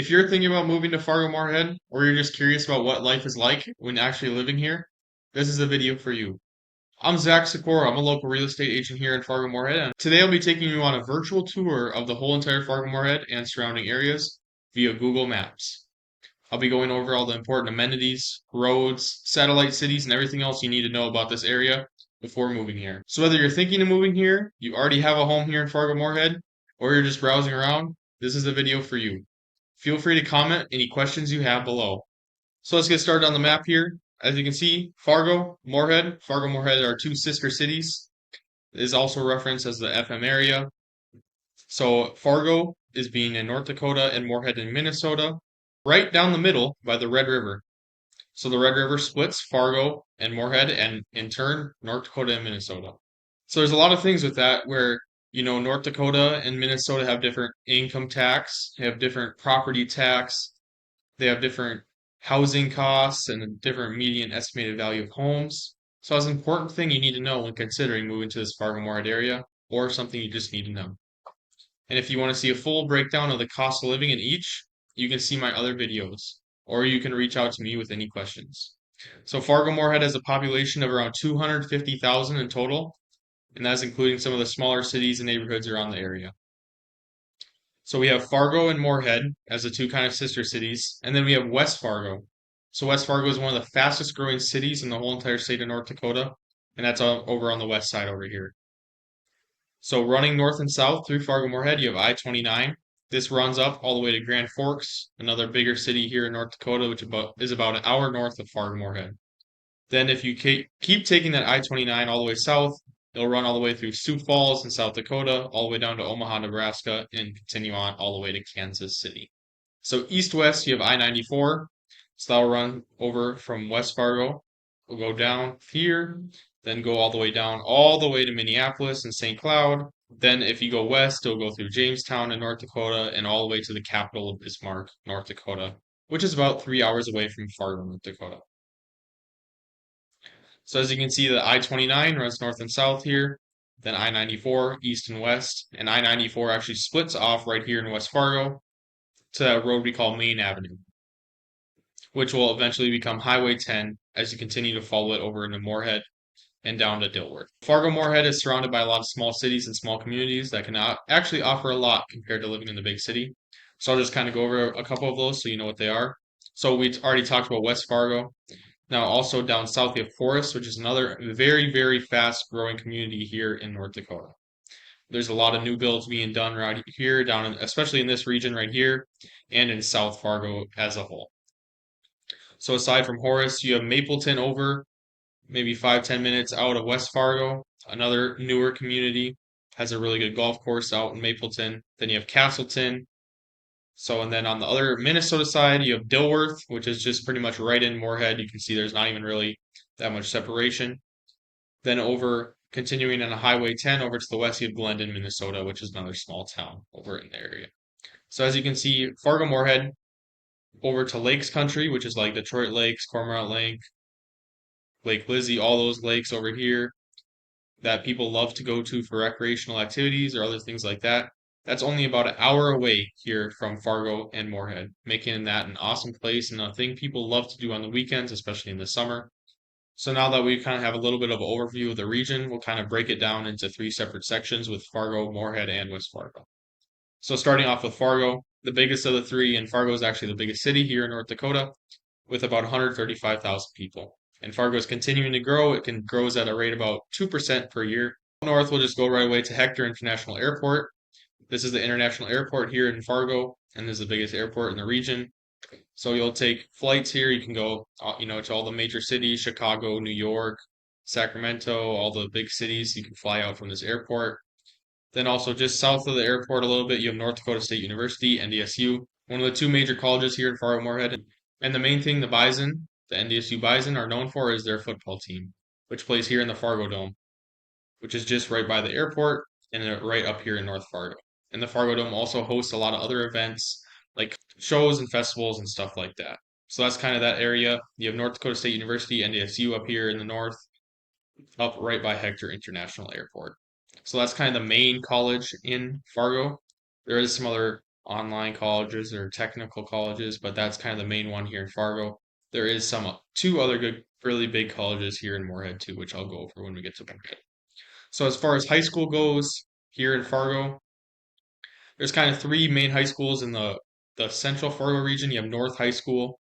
If you're thinking about moving to Fargo-Moorhead, or you're just curious about what life is like when actually living here, this is the video for you. I'm Zach Sykora. I'm a local real estate agent here in Fargo-Moorhead, and today I'll be taking you on a virtual tour of the whole entire Fargo-Moorhead and surrounding areas via Google Maps. I'll be going over all the important amenities, roads, satellite cities, and everything else you need to know about this area before moving here. So whether you're thinking of moving here, you already have a home here in Fargo-Moorhead, or you're just browsing around, this is the video for you. Feel free to comment any questions you have below. So let's get started on the map here. As you can see, Fargo-Moorhead are two sister cities. It is also referenced as the FM area. So Fargo is being in North Dakota and Moorhead in Minnesota, right down the middle by the Red River. So the Red River splits Fargo and Moorhead and in turn North Dakota and Minnesota. So there's a lot of things with that where North Dakota and Minnesota have different income tax, have different property tax, they have different housing costs and a different median estimated value of homes. So that's an important thing you need to know when considering moving to this Fargo-Moorhead area or something you just need to know. And if you want to see a full breakdown of the cost of living in each, you can see my other videos, or you can reach out to me with any questions. So Fargo-Moorhead has a population of around 250,000 in total, and that's including some of the smaller cities and neighborhoods around the area. So we have Fargo and Moorhead as the two kind of sister cities, and then we have West Fargo. So West Fargo is one of the fastest growing cities in the whole entire state of North Dakota, and that's over on the west side over here. So running north and south through Fargo-Moorhead, you have I-29. This runs up all the way to Grand Forks, another bigger city here in North Dakota, which is about an hour north of Fargo-Moorhead. Then if you keep taking that I-29 all the way south, it'll run all the way through Sioux Falls in South Dakota, all the way down to Omaha, Nebraska, and continue on all the way to Kansas City. So east-west, you have I-94. So that'll run over from West Fargo. We'll go down here, then go all the way down, all the way to Minneapolis and St. Cloud. Then if you go west, it'll go through Jamestown in North Dakota and all the way to the capital of Bismarck, North Dakota, which is about 3 hours away from Fargo, North Dakota. So as you can see, the I-29 runs north and south here, then I-94 east and west, and I-94 actually splits off right here in West Fargo to that road we call Main Avenue, which will eventually become Highway 10 as you continue to follow it over into Moorhead and down to Dilworth. Fargo-Moorhead is surrounded by a lot of small cities and small communities that can actually offer a lot compared to living in the big city. So I'll just kind of go over a couple of those so you know what they are. So we already talked about West Fargo. Now, also down south, we have Forest, which is another very, very fast growing community here in North Dakota. There's a lot of new builds being done right here, especially in this region right here, and in South Fargo as a whole. So aside from Horace, you have Mapleton over maybe 5-10 minutes out of West Fargo, another newer community, has a really good golf course out in Mapleton. Then you have Castleton. So, and then on the other Minnesota side, you have Dilworth, which is just pretty much right in Moorhead. You can see there's not even really that much separation. Then over, continuing on Highway 10 over to the west, you have Glendon, Minnesota, which is another small town over in the area. So as you can see, Fargo-Moorhead over to Lakes Country, which is like Detroit Lakes, Cormorant Lake, Lake Lizzie, all those lakes over here that people love to go to for recreational activities or other things like that. That's only about an hour away here from Fargo and Moorhead, making that an awesome place and a thing people love to do on the weekends, especially in the summer. So now that we kind of have a little bit of an overview of the region, we'll kind of break it down into three separate sections with Fargo, Moorhead, and West Fargo. So starting off with Fargo, the biggest of the three, and Fargo is actually the biggest city here in North Dakota with about 135,000 people. And Fargo is continuing to grow. It grows at a rate about 2% per year. North, we'll just go right away to Hector International Airport. This is the international airport here in Fargo, and this is the biggest airport in the region. So you'll take flights here. You can go, to all the major cities, Chicago, New York, Sacramento, all the big cities. You can fly out from this airport. Then also just south of the airport a little bit, you have North Dakota State University, NDSU, one of the two major colleges here in Fargo-Moorhead. And the main thing the Bison, the NDSU Bison, are known for is their football team, which plays here in the Fargo Dome, which is just right by the airport and right up here in North Fargo. And the Fargo Dome also hosts a lot of other events like shows and festivals and stuff like that. So that's kind of that area. You have North Dakota State University, NDSU up here in the north, up right by Hector International Airport. So that's kind of the main college in Fargo. There is some other online colleges or technical colleges, but that's kind of the main one here in Fargo. There is two other good, really big colleges here in Moorhead too, which I'll go over when we get to Moorhead. So as far as high school goes here in Fargo, there's kind of three main high schools in the central Fargo region. You have North High School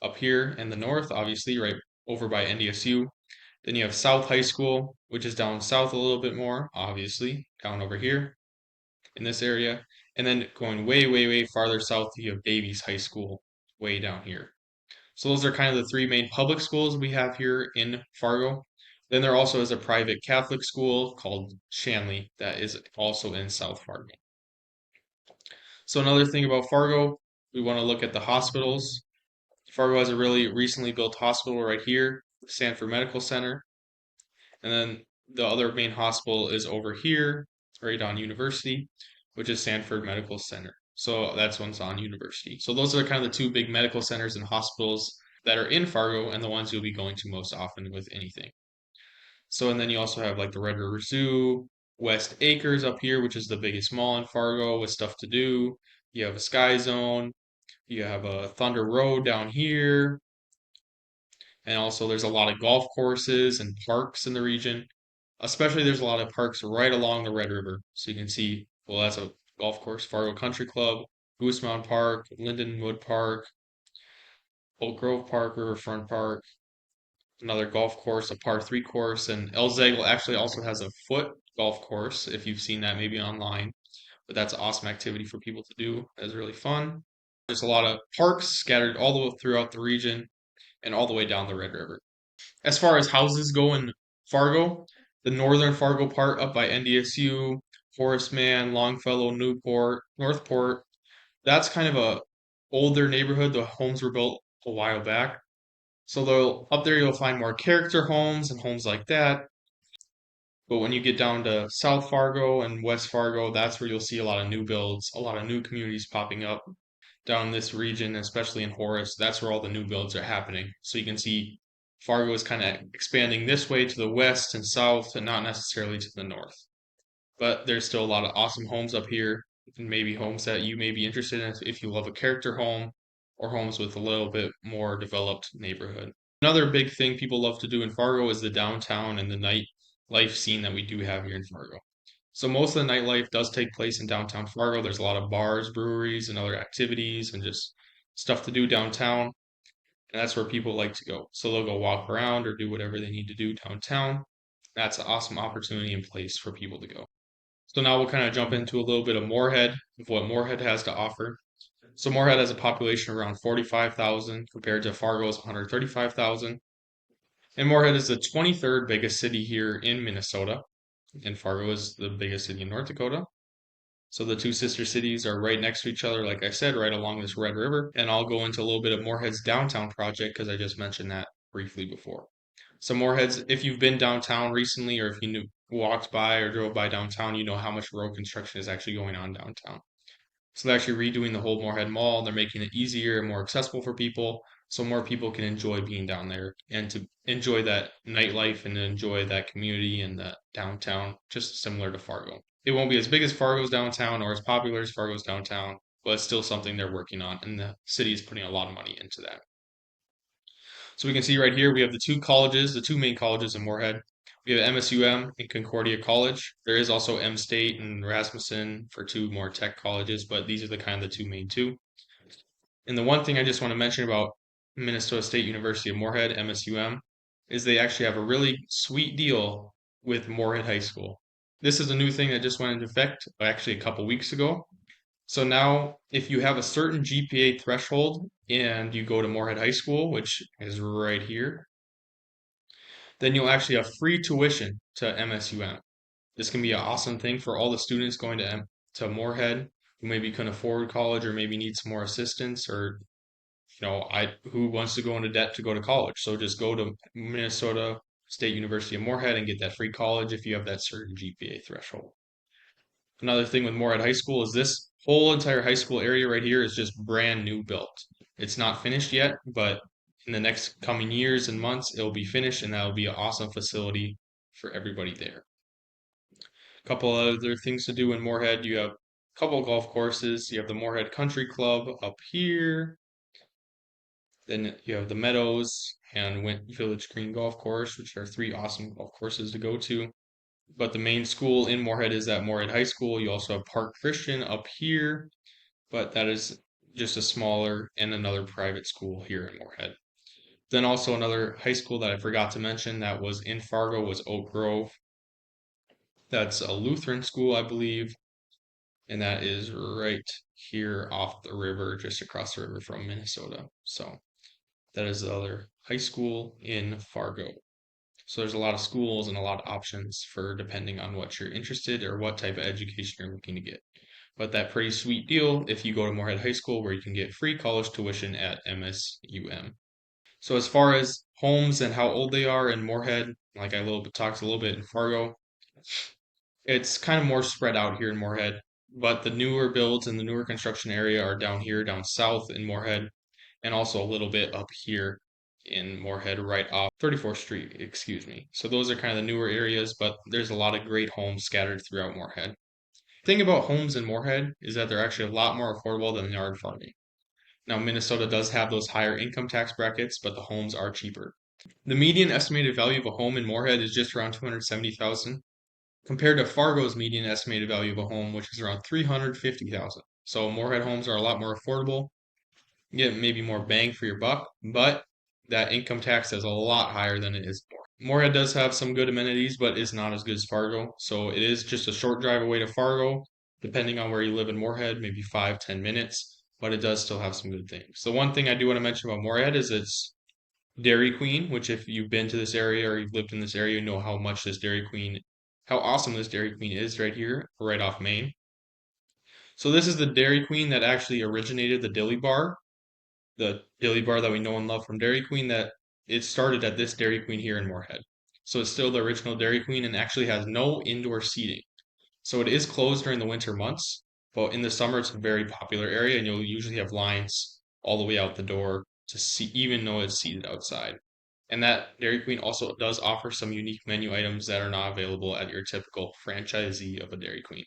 up here in the north, obviously, right over by NDSU. Then you have South High School, which is down south a little bit more, obviously, down over here in this area. And then going way, way, way farther south, you have Davies High School, way down here. So those are kind of the three main public schools we have here in Fargo. Then there also is a private Catholic school called Shanley that is also in South Fargo. So another thing about Fargo, we want to look at the hospitals. Fargo has a really recently built hospital right here, Sanford Medical Center. And then the other main hospital is over here, right on University, which is Sanford Medical Center. So that's one's on University. So those are kind of the two big medical centers and hospitals that are in Fargo and the ones you'll be going to most often with anything. So, and then you also have like the Red River Zoo, West Acres up here, which is the biggest mall in Fargo with stuff to do. You have a Sky Zone. You have a Thunder Road down here. And also there's a lot of golf courses and parks in the region. Especially there's a lot of parks right along the Red River. So you can see, well, that's a golf course, Fargo Country Club, Goose Mountain Park, Lindenwood Park, Oak Grove Park, Riverfront Park, another golf course, a par three course, and El Zagel actually also has a foot golf course, if you've seen that maybe online. But that's an awesome activity for people to do. That's really fun. There's a lot of parks scattered all the way throughout the region and all the way down the Red River. As far as houses go in Fargo, the northern Fargo part up by NDSU, Horace Mann, Longfellow, Newport, Northport, that's kind of a older neighborhood. The homes were built a while back. So they'll up there you'll find more character homes and homes like that. But when you get down to South Fargo and West Fargo, that's where you'll see a lot of new builds, a lot of new communities popping up down in this region, especially in Horace. That's where all the new builds are happening. So you can see Fargo is kind of expanding this way to the west and south and not necessarily to the north. But there's still a lot of awesome homes up here, and maybe homes that you may be interested in if you love a character home or homes with a little bit more developed neighborhood. Another big thing people love to do in Fargo is the downtown and the nightlife scene that we do have here in Fargo. So most of the nightlife does take place in downtown Fargo. There's a lot of bars, breweries, and other activities and just stuff to do downtown. And that's where people like to go. So they'll go walk around or do whatever they need to do downtown. That's an awesome opportunity and place for people to go. So now we'll kind of jump into a little bit of Moorhead, of what Moorhead has to offer. So Moorhead has a population around 45,000 compared to Fargo's 135,000. And Moorhead is the 23rd biggest city here in Minnesota. And Fargo is the biggest city in North Dakota. So the two sister cities are right next to each other, like I said, right along this Red River. And I'll go into a little bit of Moorhead's downtown project because I just mentioned that briefly before. So Moorhead's, if you've been downtown recently or if you walked by or drove by downtown, you know how much road construction is actually going on downtown. So they're actually redoing the whole Moorhead Mall. They're making it easier and more accessible for people so more people can enjoy being down there and to enjoy that nightlife and enjoy that community and that downtown, just similar to Fargo. It won't be as big as Fargo's downtown or as popular as Fargo's downtown, but it's still something they're working on, and the city is putting a lot of money into that. So we can see right here we have the two colleges, the two main colleges in Moorhead. We have MSUM and Concordia College. There is also M State and Rasmussen for two more tech colleges, but these are the kind of the two main two. And the one thing I just want to mention about Minnesota State University of Moorhead, MSUM, is they actually have a really sweet deal with Moorhead High School. This is a new thing that just went into effect actually a couple weeks ago. So now, if you have a certain GPA threshold and you go to Moorhead High School, which is right here, then you'll actually have free tuition to MSUM. This can be an awesome thing for all the students going to Moorhead who maybe couldn't afford college or maybe need some more assistance or who wants to go into debt to go to college. So just go to Minnesota State University of Moorhead and get that free college if you have that certain GPA threshold. Another thing with Moorhead High School is this whole entire high school area right here is just brand new built. It's not finished yet, but in the next coming years and months, it'll be finished and that'll be an awesome facility for everybody there. A couple other things to do in Moorhead. You have couple golf courses. You have the Moorhead Country Club up here. Then you have the Meadows and Went Village Green Golf Course, which are three awesome golf courses to go to. But the main school in Moorhead is at Moorhead High School. You also have Park Christian up here, but that is just a smaller and another private school here in Moorhead. Then also another high school that I forgot to mention that was in Fargo was Oak Grove. That's a Lutheran school, I believe, and that is right here off the river, just across the river from Minnesota. So that is the other high school in Fargo. So there's a lot of schools and a lot of options for depending on what you're interested or what type of education you're looking to get. But that pretty sweet deal if you go to Moorhead High School where you can get free college tuition at MSUM. So as far as homes and how old they are in Moorhead, like I talked a little bit in Fargo, it's kind of more spread out here in Moorhead. But the newer builds and the newer construction area are down here, down south in Moorhead, and also a little bit up here in Moorhead, right off 34th Street, excuse me. So those are kind of the newer areas, but there's a lot of great homes scattered throughout Moorhead. The thing about homes in Moorhead is that they're actually a lot more affordable than they are in Fargo. Now, Minnesota does have those higher income tax brackets, but the homes are cheaper. The median estimated value of a home in Moorhead is just around 270,000, compared to Fargo's median estimated value of a home, which is around 350,000. So Moorhead homes are a lot more affordable. You get maybe more bang for your buck, but that income tax is a lot higher than it is more. Moorhead does have some good amenities, but is not as good as Fargo. So it is just a short drive away to Fargo, depending on where you live in Moorhead, maybe 5-10 minutes, but it does still have some good things. The one thing I do want to mention about Moorhead is it's Dairy Queen, which if you've been to this area or you've lived in this area, you know how much this Dairy Queen, how awesome this Dairy Queen is right here, right off Main. So this is the Dairy Queen that actually originated the Dilly bar that we know and love from Dairy Queen, that it started at this Dairy Queen here in Moorhead. So it's still the original Dairy Queen and actually has no indoor seating. So it is closed during the winter months, but in the summer it's a very popular area and you'll usually have lines all the way out the door to see, even though it's seated outside. And that Dairy Queen also does offer some unique menu items that are not available at your typical franchisee of a Dairy Queen.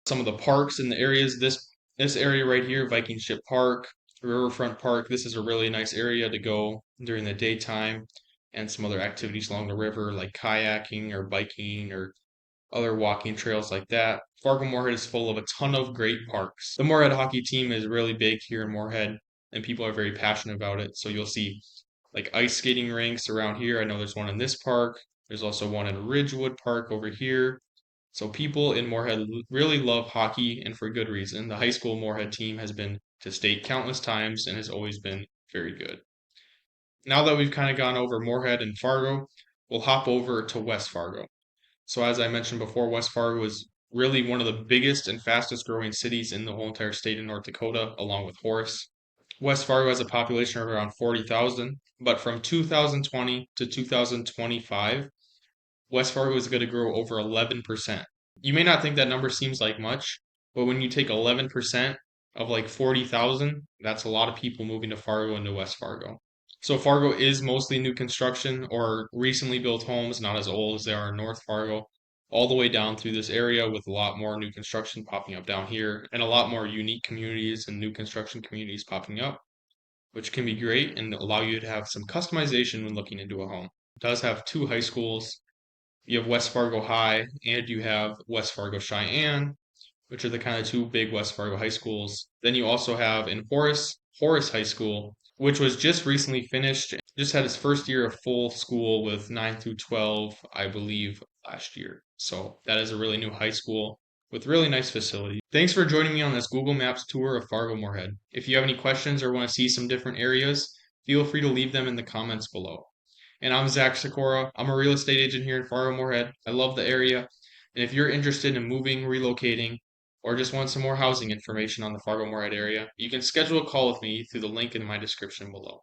Some of the parks in the areas, this area right here, Viking Ship Park, Riverfront Park, this is a really nice area to go during the daytime, and some other activities along the river like kayaking or biking or other walking trails like that. Fargo Moorhead is full of a ton of great parks. The Moorhead hockey team is really big here in Moorhead, and people are very passionate about it. So you'll see like ice skating rinks around here. I know there's one in this park. There's also one in Ridgewood Park over here. So people in Moorhead really love hockey, and for good reason. The high school Moorhead team has been to state countless times and has always been very good. Now that we've kind of gone over Moorhead and Fargo, we'll hop over to West Fargo. So as I mentioned before, West Fargo is really one of the biggest and fastest growing cities in the whole entire state of North Dakota, along with Horace. West Fargo has a population of around 40,000, but from 2020 to 2025, West Fargo is going to grow over 11%. You may not think that number seems like much, but when you take 11% of like 40,000, that's a lot of people moving to Fargo and to West Fargo. So Fargo is mostly new construction or recently built homes, not as old as they are in North Fargo, all the way down through this area with a lot more new construction popping up down here and a lot more unique communities and new construction communities popping up, which can be great and allow you to have some customization when looking into a home. It does have two high schools. You have West Fargo High and you have West Fargo Cheyenne, which are the kind of two big West Fargo high schools. Then you also have in Horace High School, which was just recently finished, just had its first year of full school with 9 through 12, I believe, last year. So that is a really new high school with really nice facilities. Thanks for joining me on this Google Maps tour of Fargo Moorhead. If you have any questions or want to see some different areas, feel free to leave them in the comments below. And I'm Zach Sykora. I'm a real estate agent here in Fargo Moorhead. I love the area. And if you're interested in moving, relocating, or just want some more housing information on the Fargo Moorhead area, you can schedule a call with me through the link in my description below.